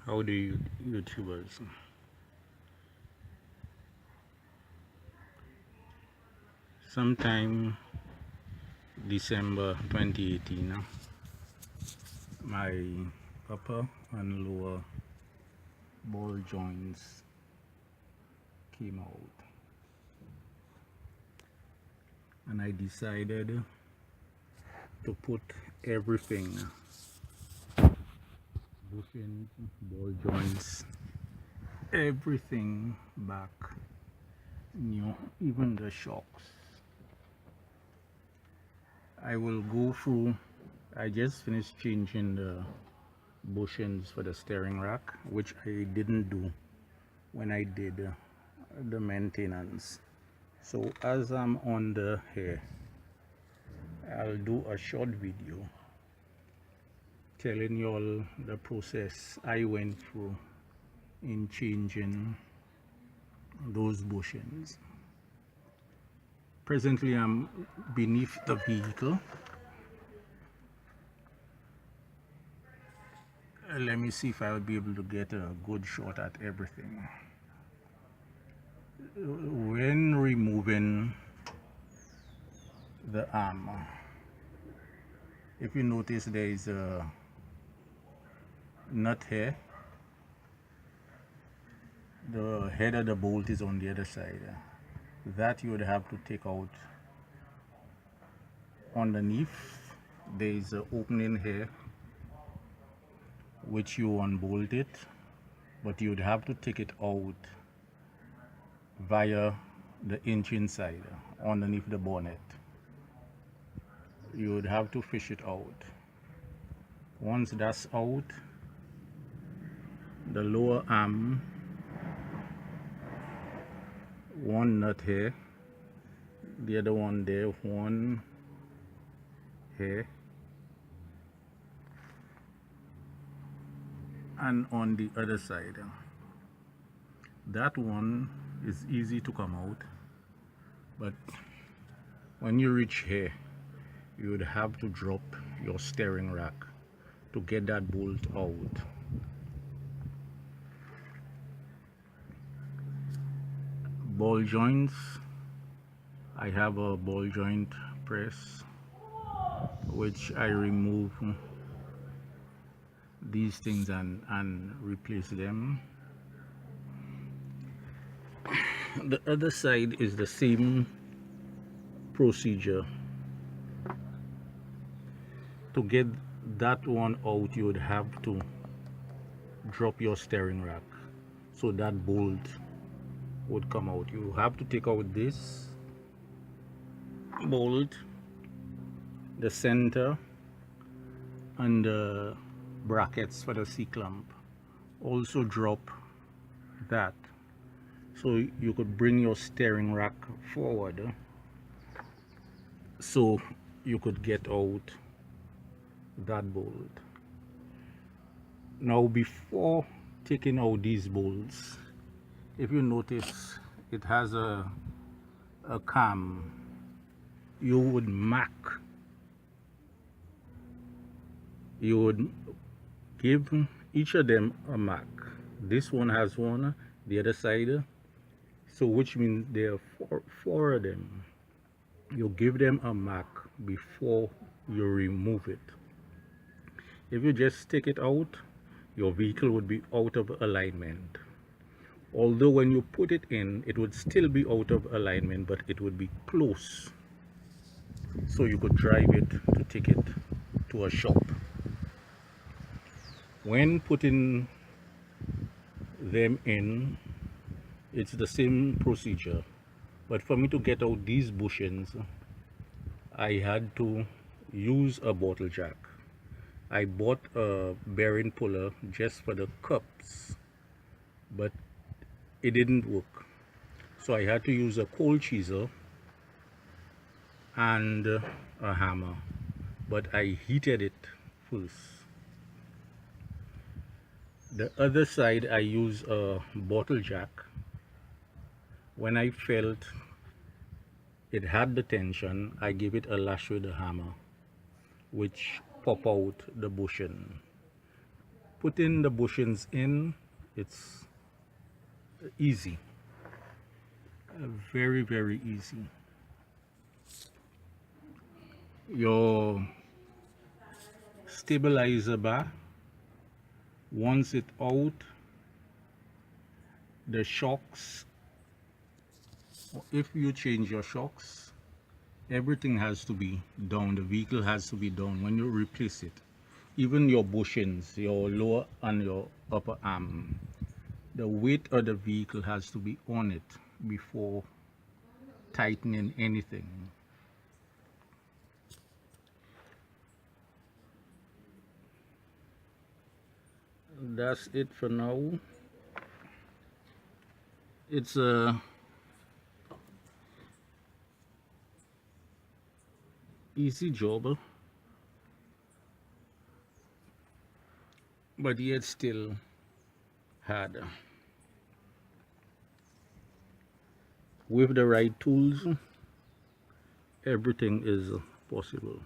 How do you YouTubers? Sometime December 2018, my upper and lower ball joints came out, and I decided to put everything, bushings, ball joints, everything back new, even the shocks. I will go through. I just finished changing the bushings for the steering rack, which I didn't do when I did the maintenance. So as I'm on the hair, I'll do a short video telling you all the process I went through in changing those bushings. Presently I'm beneath the vehicle. Let me see if I'll be able to get a good shot at everything. When removing the arm, if you notice, there is a nut here. The head of the bolt is on the other side. That you would have to take out. Underneath there is an opening here which you unbolt it, but you would have to take it out via the engine side underneath the bonnet. You would have to fish it out. Once that's out, the lower arm, one nut here, the other one there, one here, and on the other side. That one is easy to come out, but when you reach here, you would have to drop your steering rack to get that bolt out. Ball joints, I have a ball joint press which I remove these things and replace them. The other side is the same procedure. To get that one out, you would have to drop your steering rack so that bolt would come out. You have to take out this bolt, the center, and the brackets for the C-clamp. Also drop that so you could bring your steering rack forward so you could get out that bolt. Now, before taking out these bolts, if you notice, it has a cam. You would mark, you would give each of them a mark. This one has one, the other side, so which means there are four of them. You give them a mark before you remove it. If you just take it out, your vehicle would be out of alignment. Although when you put it in, it would still be out of alignment, but it would be close, so you could drive it to take it to a shop. When putting them in, it's the same procedure, but for me to get out these bushings, I had to use a bottle jack. I bought a bearing puller just for the cups, but it didn't work, so I had to use a cold chisel and a hammer, but I heated it first. The other side I use a bottle jack. When I felt it had the tension, I give it a lash with a hammer, which pop out the bushing. putting the bushings in, it's easy, very, very easy. Your stabilizer bar, once it out, the shocks, if you change your shocks, everything has to be down. The vehicle has to be down when you replace it. Even your bushings, your lower and your upper arm, the weight of the vehicle has to be on it before tightening anything. That's it for now. It's a easy job, but yet still hard. With the right tools, everything is possible.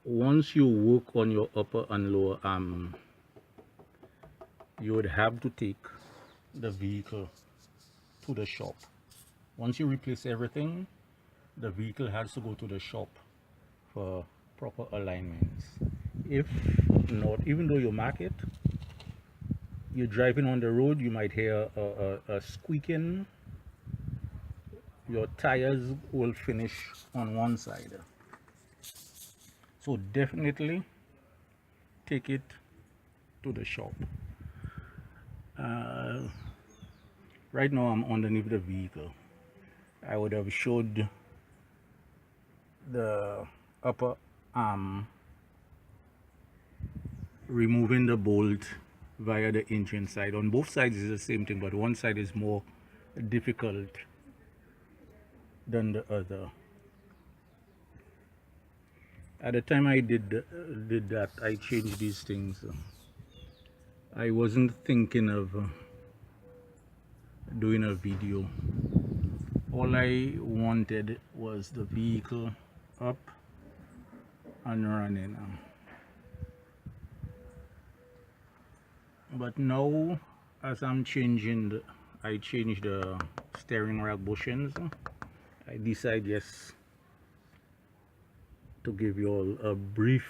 Once you work on your upper and lower arm, you would have to take the vehicle to the shop. Once you replace everything, the vehicle has to go to the shop for proper alignments. If not, even though you mark it, you're driving on the road, you might hear a squeaking. Your tires will finish on one side. So definitely take it to the shop. Right now I'm underneath the vehicle. I would have showed the upper arm removing the bolt via the engine side. On both sides is the same thing, but one side is more difficult than the other. At the time I did that, I changed these things. I wasn't thinking of doing a video. All I wanted was the vehicle up and running. But now, as I'm changing, I changed the steering rack bushings. I decide, yes, to give you all a brief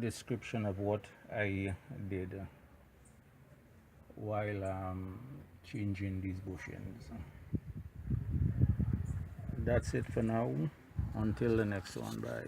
description of what I did while changing these bushings. That's it for now. Until the next one. Bye.